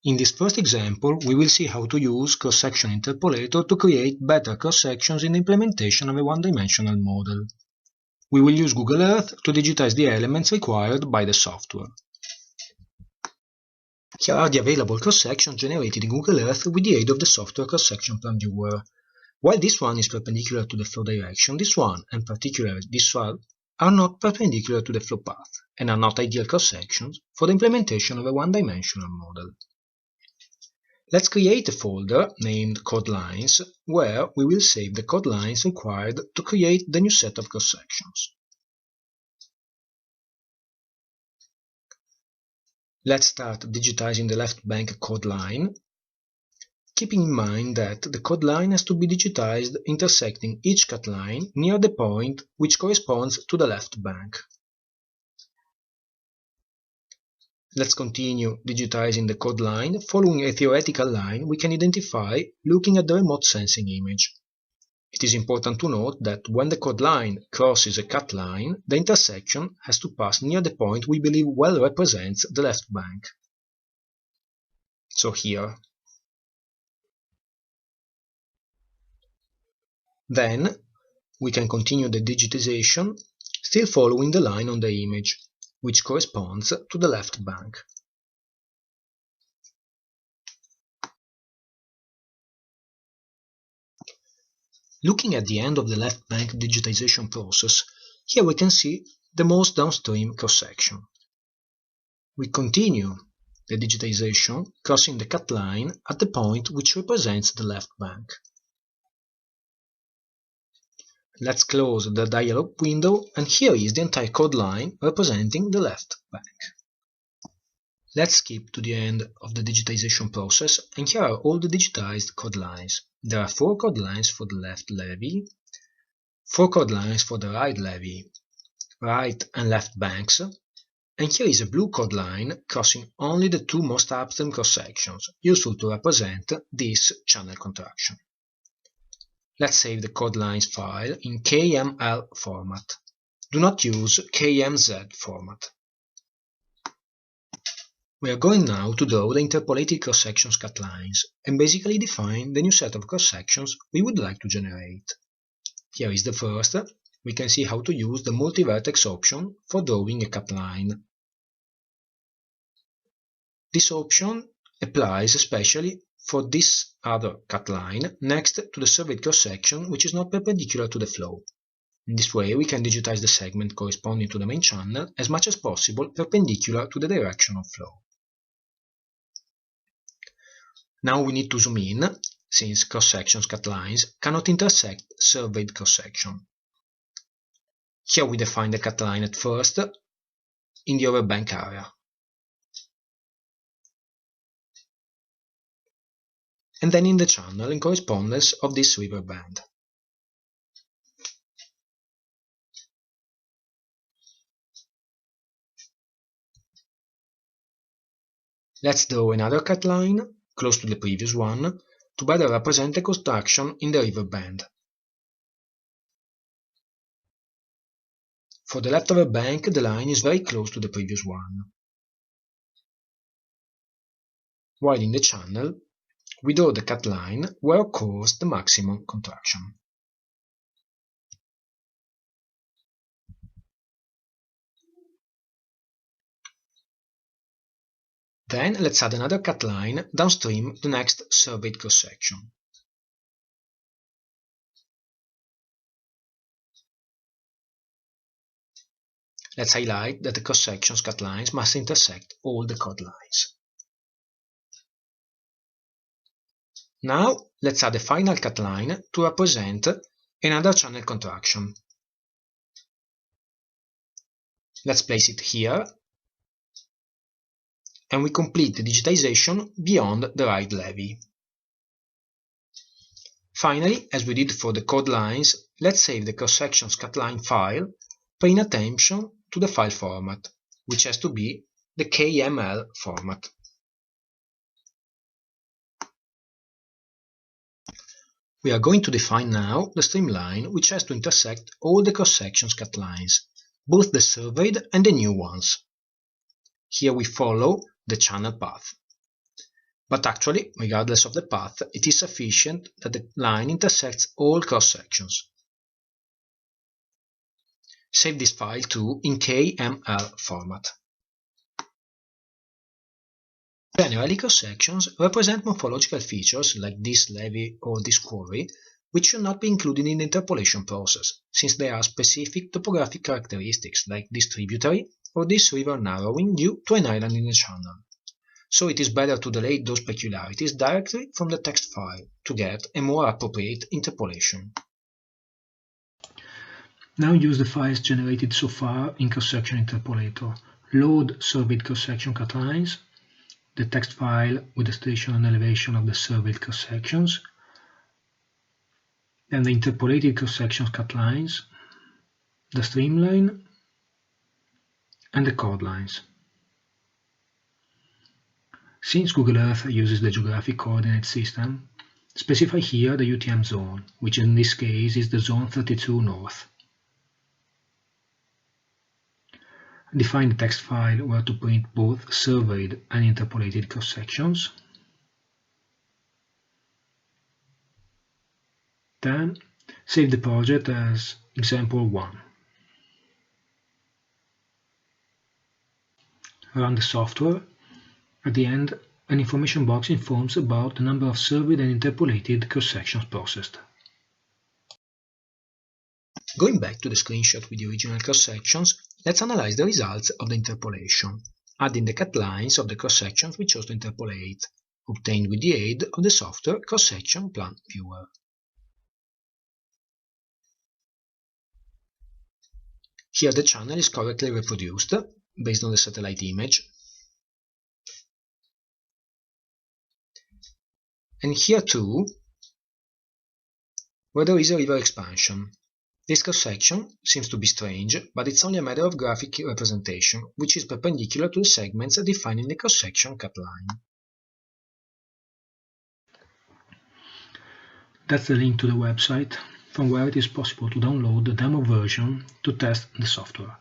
In this first example, we will see how to use cross-section interpolator to create better cross-sections in the implementation of a one-dimensional model. We will use Google Earth to digitize the elements required by the software. Here are the available cross-sections generated in Google Earth with the aid of the software cross-section plan viewer. While this one is perpendicular to the flow direction, this one, and particularly this one, are not perpendicular to the flow path, and are not ideal cross-sections for the implementation of a one-dimensional model. Let's create a folder named Code Lines, where we will save the code lines required to create the new set of cross-sections. Let's start digitizing the left bank code line, keeping in mind that the code line has to be digitized intersecting each cut line near the point which corresponds to the left bank. Let's continue digitizing the code line following a theoretical line we can identify looking at the remote sensing image. It is important to note that when the code line crosses a cut line, the intersection has to pass near the point we believe well represents the left bank. So here. Then we can continue the digitization, still following the line on the image, which corresponds to the left bank. Looking at the end of the left bank digitization process, here we can see the most downstream cross-section. We continue the digitization, crossing the cut line at the point which represents the left bank. Let's close the dialog window, and here is the entire code line representing the left bank. Let's skip to the end of the digitization process, and here are all the digitized code lines. There are 4 code lines for the left levy, 4 code lines for the right levy, right and left banks, and here is a blue code line crossing only the 2 most upstream cross-sections, useful to represent this channel contraction. Let's save the code lines file in KML format. Do not use KMZ format. We are going now to draw the interpolated cross-sections cut lines and basically define the new set of cross-sections we would like to generate. Here is the first. We can see how to use the multi-vertex option for drawing a cut line. This option applies especially for this other cut line next to the surveyed cross-section which is not perpendicular to the flow. In this way we can digitize the segment corresponding to the main channel as much as possible perpendicular to the direction of flow. Now we need to zoom in, since cross-sections cut lines cannot intersect surveyed cross-section. Here we define the cut line at first in the overbank area. And then in the channel in correspondence of this river band. Let's draw another cut line, close to the previous one, to better represent the contraction in the river band. For the left overbank, the line is very close to the previous one. While in the channel, we draw the cut line where occurs the maximum contraction. Then let's add another cut line downstream the next surveyed cross-section. Let's highlight that the cross-sections cut lines must intersect all the code lines. Now let's add a final cut line to represent another channel contraction. Let's place it here, and we complete the digitization beyond the right levy. Finally, as we did for the code lines, let's save the cross-sections cut line file, paying attention to the file format, which has to be the KML format. We are going to define now the streamline which has to intersect all the cross-sections cut lines, both the surveyed and the new ones. Here we follow the channel path. But actually, regardless of the path, it is sufficient that the line intersects all cross-sections. Save this file too in KML format. Generally, cross-sections represent morphological features like this levee or this quarry, which should not be included in the interpolation process, since they are specific topographic characteristics like this tributary or this river narrowing due to an island in the channel. So it is better to delete those peculiarities directly from the text file to get a more appropriate interpolation. Now use the files generated so far in cross-section interpolator. Load surveyed cross-section cut lines, the text file with the station and elevation of the surveyed cross-sections, then the interpolated cross-sections cut lines, the streamline, and the chord lines. Since Google Earth uses the geographic coordinate system, specify here the UTM zone, which in this case is the zone 32 north. Define the text file where to print both surveyed and interpolated cross-sections. Then save the project as Example-1. Run the software. At the end, an information box informs about the number of surveyed and interpolated cross-sections processed. Going back to the screenshot with the original cross-sections, let's analyze the results of the interpolation, adding the cut lines of the cross-sections we chose to interpolate, obtained with the aid of the software Cross-Section Plan Viewer. Here the channel is correctly reproduced, based on the satellite image. And here too, where there is a river expansion. This cross-section seems to be strange, but it's only a matter of graphic representation, which is perpendicular to the segments defining the cross-section cut line. That's the link to the website, from where it is possible to download the demo version to test the software.